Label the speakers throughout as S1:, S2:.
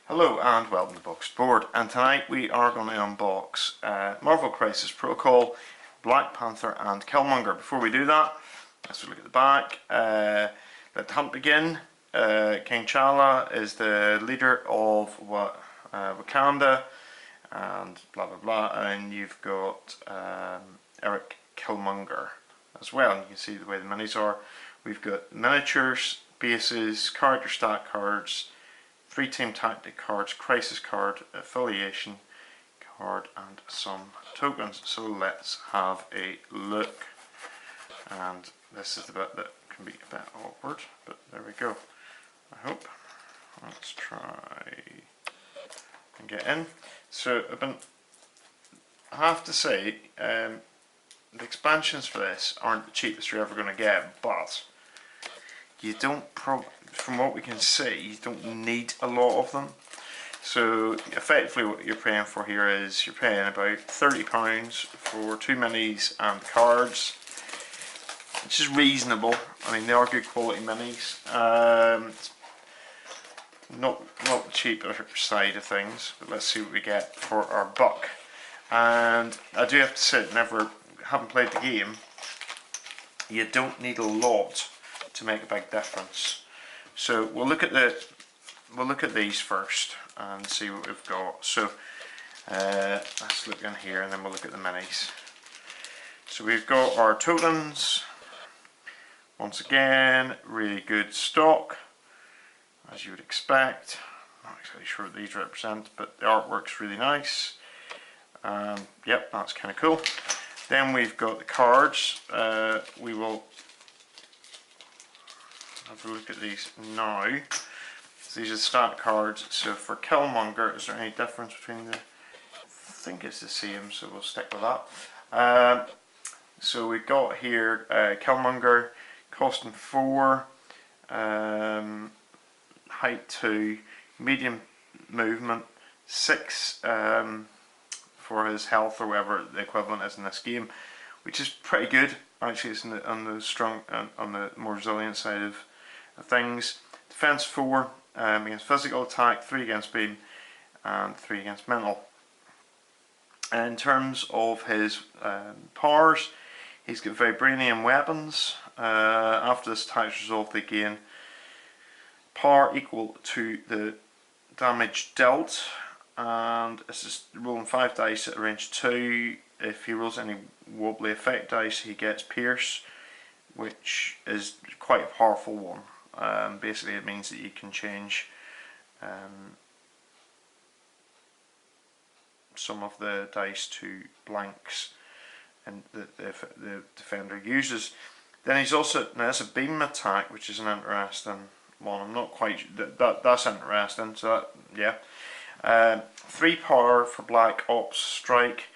S1: Hello and welcome to Boxed Board, and tonight we are going to unbox Marvel Crisis Protocol, Black Panther and Killmonger. Before we do that, let's look at the back. Let the hunt begin. King T'Challa is the leader of Wakanda, and blah blah blah, and you've got Eric Killmonger as well. And you can see the way the minis are. We've got miniatures, bases, character stat cards, 3 team tactic cards, crisis card, affiliation card, and some tokens. So let's have a look. And this is the bit that can be a bit awkward, but there we go. I hope. Let's try and get in. So I have to say, the expansions for this aren't the cheapest you're ever going to get, but you don't from what we can see, you don't need a lot of them. So effectively what you're paying for here is you're paying about £30 for 2 minis and cards, which is reasonable. I mean, they are good quality minis. Not the cheaper side of things, but let's see what we get for our buck. And I do have to say, having played the game, you don't need a lot to make a big difference. So we'll look at these first and see what we've got. So let's look in here and then we'll look at the minis. So we've got our Totems. Once again, really good stock, as you would expect. Not exactly sure what these represent, but the artwork's really nice. Yep, that's kind of cool. Then we've got the cards. We will have a look at these now. So these are stat cards. So for Killmonger, is there any difference between the... I think it's the same, so we'll stick with that. So we've got here Killmonger, costing 4, height 2, medium movement 6 for his health, or whatever the equivalent is in this game, which is pretty good. Actually, it's on the more resilient side of things. Defense 4 against physical attack, 3 against speed, and 3 against mental. In terms of his powers, he's got vibranium weapons. After this attack is resolved, they gain power equal to the damage dealt, and this is rolling 5 dice at range 2. If he rolls any wobbly effect dice, he gets pierce, which is quite a powerful one. Basically it means that you can change some of the dice to blanks and the defender uses. Then he's also, now that's a beam attack, which is an interesting one. I'm not quite, that's interesting, so that, yeah. 3 power for Black Ops Strike.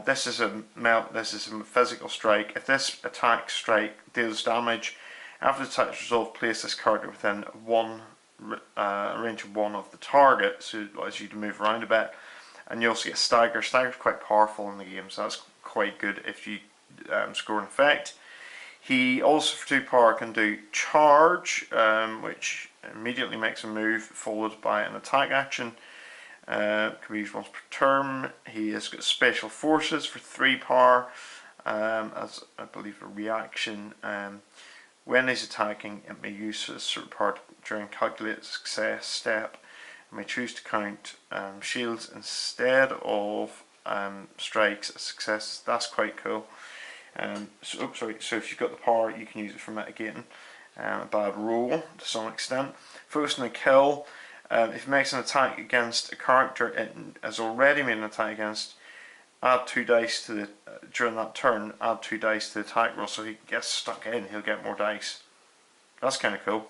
S1: This is a physical strike. If this attack strike deals damage, after the attack is resolved, place this card within range of 1 of the target, so it allows you to move around a bit. And you also get Stagger. Stagger's quite powerful in the game, so that's quite good if you score an effect. He also, for 2 power, can do Charge, which immediately makes a move followed by an attack action. Can be used once per turn. He has got Special Forces for 3 power, as I believe a reaction. When he's attacking, it may use a certain part during calculated success step. It may choose to count shields instead of strikes as successes. That's quite cool. So if you've got the power, you can use it for mitigating a bad roll to some extent. Focus on the kill. If it makes an attack against a character it has already made an attack against, add 2 dice to the during that turn. Add 2 dice to the attack roll, so he gets stuck in, he'll get more dice. That's kind of cool.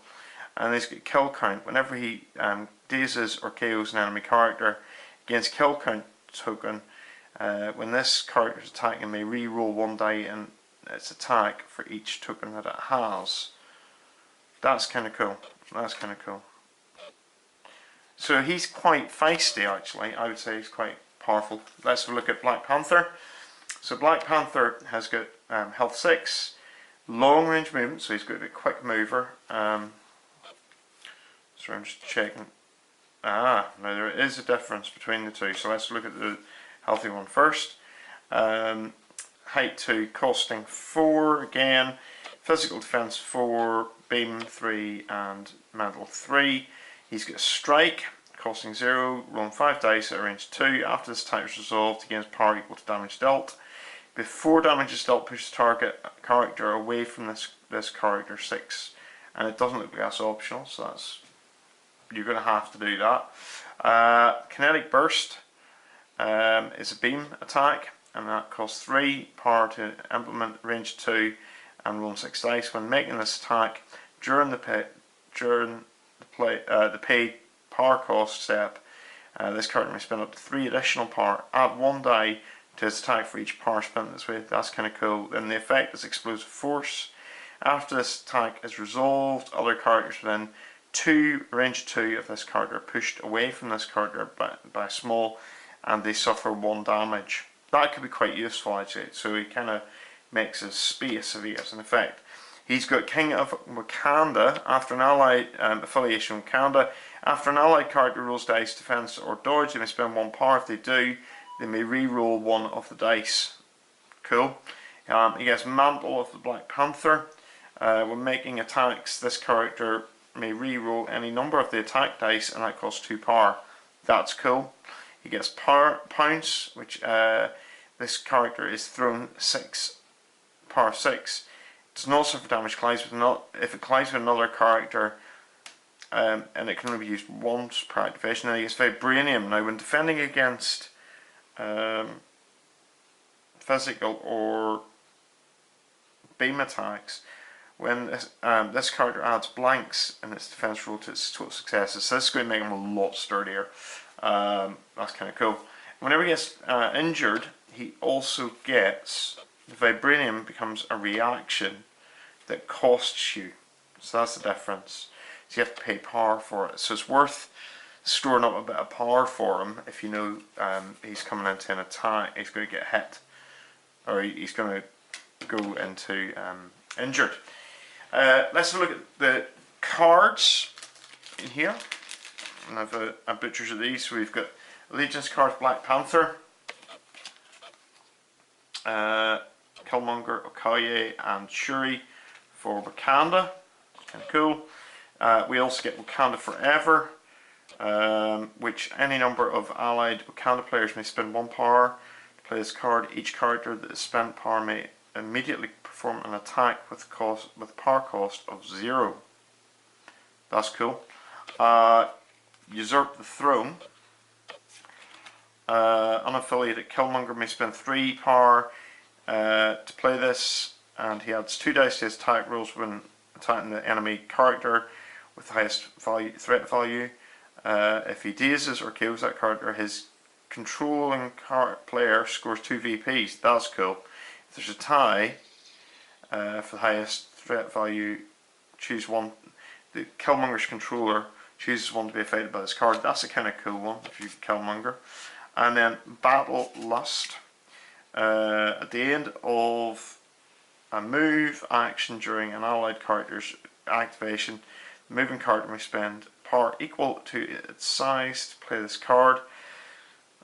S1: And he's got kill count. Whenever he dazes or KOs an enemy character, gains kill count token. When this character is attacking, it may re-roll 1 die in its attack for each token that it has. That's kind of cool. That's kind of cool. So he's quite feisty, actually. I would say he's quite powerful. Let's have a look at Black Panther. So Black Panther has got health 6, long range movement, so he's got a quick mover. So I'm just checking Now there is a difference between the two, so let's look at the healthy one first. Height 2, costing 4 again, physical defense 4, beam 3, and mental 3. He's got strike, costing 0, rolling 5 dice at range 2. After this attack is resolved, he gains power equal to damage dealt. Before damage is dealt, push the target character away from this character 6. And it doesn't look like that's optional, so that's, you're going to have to do that. Kinetic Burst is a beam attack, and that costs 3 power to implement, range 2, and roll 6 dice. When making this attack, during the paid power cost step, this character may spend up to 3 additional power. Add 1 die to his attack for each power spent this way. That's kind of cool. And the effect is explosive force. After this attack is resolved, other characters within range 2 of this character are pushed away from this character by small, and they suffer 1 damage. That could be quite useful actually. So he kind of makes his space if he has an effect. He's got King of Wakanda. After an allied affiliation with Wakanda, after an allied character rolls dice, defense, or dodge, they may spend 1 power. If they do, they may re-roll 1 of the dice. Cool. He gets Mantle of the Black Panther. When making attacks, this character may re-roll any number of the attack dice, and that costs 2 power. That's cool. He gets Pounce, which this character is thrown power 6. Does not suffer damage if it collides with another character, and it can only be used once per activation. Now he gets Vibranium. Now when defending against physical or beam attacks, when this character adds blanks in its defense roll to its total successes, so this is going to make him a lot sturdier. That's kind of cool. Whenever he gets injured, he also gets, the Vibranium becomes a reaction that costs you. So that's the difference. So you have to pay power for it. So it's worth storing up a bit of power for him if you know he's coming into an attack, he's going to get hit, or he's going to go into injured. Let's look at the cards in here. And I have a butcher's of these. So we've got Allegiance cards, Black Panther, Killmonger, Okoye, and Shuri for Wakanda. Kind of cool. We also get Wakanda Forever, which any number of allied Wakanda players may spend 1 power to play this card. Each character that is spent power may immediately perform an attack with power cost of 0. That's cool. Usurp the Throne. Unaffiliated Killmonger may spend 3 power to play this, and he adds 2 dice to his attack rolls when attacking the enemy character with the highest threat value. If he dazes or kills that character, his controlling player scores 2 VPs. That's cool. If there's a tie for the highest threat value, choose one. The Killmonger's controller chooses one to be affected by this card. That's a kind of cool one if you Killmonger. And then Battle Lust. At the end of a move action during an allied character's activation, the moving character may spend power equal to its size to play this card.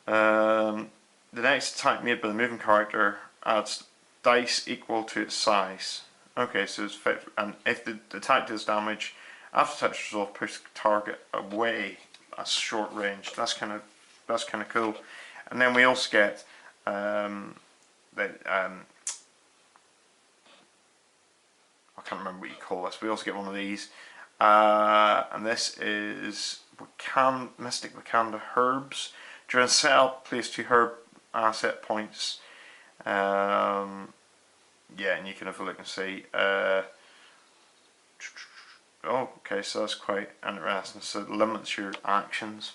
S1: The next attack made by the moving character adds dice equal to its size. Okay, so it's and if the attack does damage, after touch resolve, push the target away at short range. That's kind of cool. And then we also get I can't remember what you call this. We also get one of these, and this is Mystic Wakanda Herbs. During setup, place 2 herb asset points. Yeah, and you can have a look and see. Oh, okay, so that's quite interesting. So it limits your actions.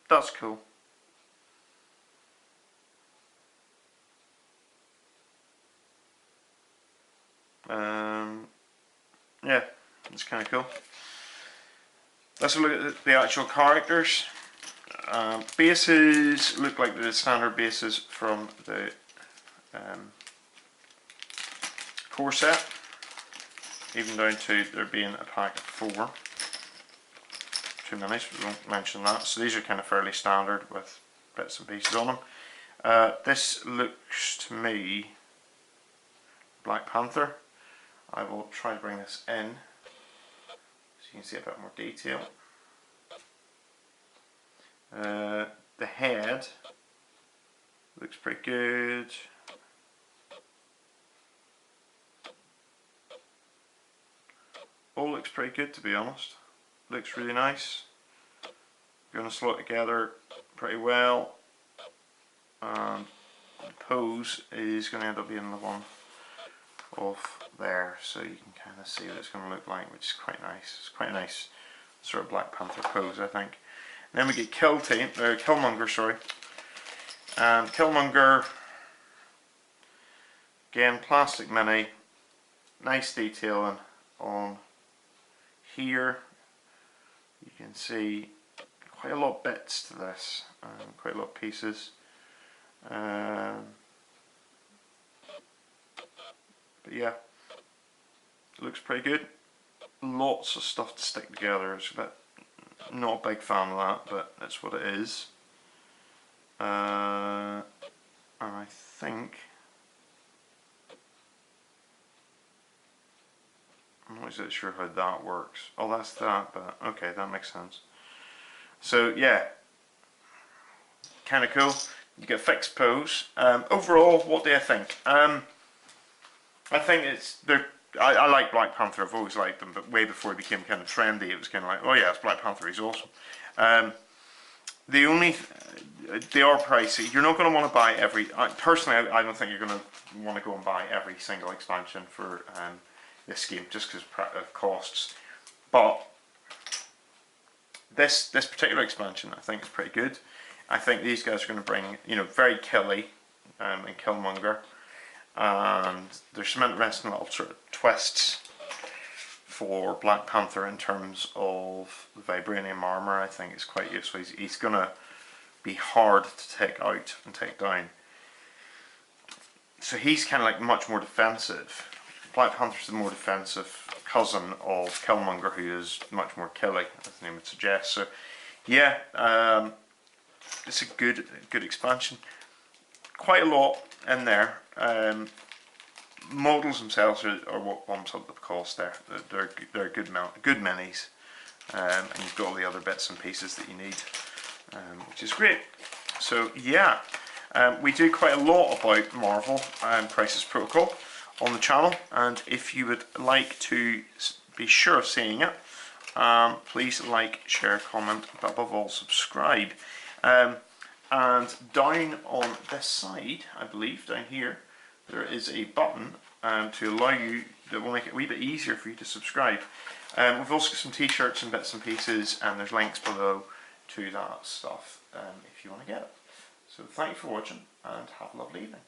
S1: That's cool. Yeah, it's kind of cool. Let's look at the actual characters. Bases look like the standard bases from the core set, even down to there being a pack of 4. 2 minis, we won't mention that. So these are kind of fairly standard with bits and pieces on them. This looks to me Black Panther. I will try to bring this in so you can see a bit more detail. The head looks pretty good. All looks pretty good, to be honest. Looks really nice. Going to slot together pretty well. And the pose is going to end up being the one off there, so you can kind of see what it's going to look like, which is quite nice. It's quite a nice sort of Black Panther pose, I think. And then we get Killmonger, sorry. And Killmonger, again, plastic mini, nice detailing on here. You can see quite a lot of bits to this, quite a lot of pieces. But yeah, it looks pretty good. Lots of stuff to stick together. It's a bit, not a big fan of that, but that's what it is. And I think I'm not exactly sure how that works. Oh, that's that, but okay, that makes sense. So yeah, kind of cool. You get a fixed pose. Overall, what do I think? I think I like Black Panther. I've always liked them, but way before it became kind of trendy, it was kind of like, oh yeah, it's Black Panther. He's awesome. They are pricey. You're not going to want to buy every. Personally, I don't think you're going to want to go and buy every single expansion for this game, just because of costs. But this particular expansion, I think, is pretty good. I think these guys are going to bring, very killy and Killmonger, and there's some interesting little sort of twists for Black Panther in terms of the vibranium armor. I think it's quite useful. He's going to be hard to take out and take down. So he's kind of like much more defensive. Black Panther's the more defensive cousin of Killmonger, who is much more killy, as the name would suggest. So yeah, it's a good expansion. Quite a lot in there. Models themselves are what bumps up the cost there. They're good minis, and you've got all the other bits and pieces that you need, which is great. So yeah, we do quite a lot about Marvel and Crisis Protocol on the channel, and if you would like to be sure of seeing it, please like, share, comment, but above all subscribe. And down on this side, I believe, down here, there is a button to allow you, that will make it a wee bit easier for you to subscribe. We've also got some t-shirts and bits and pieces, and there's links below to that stuff if you want to get it. So thank you for watching, and have a lovely evening.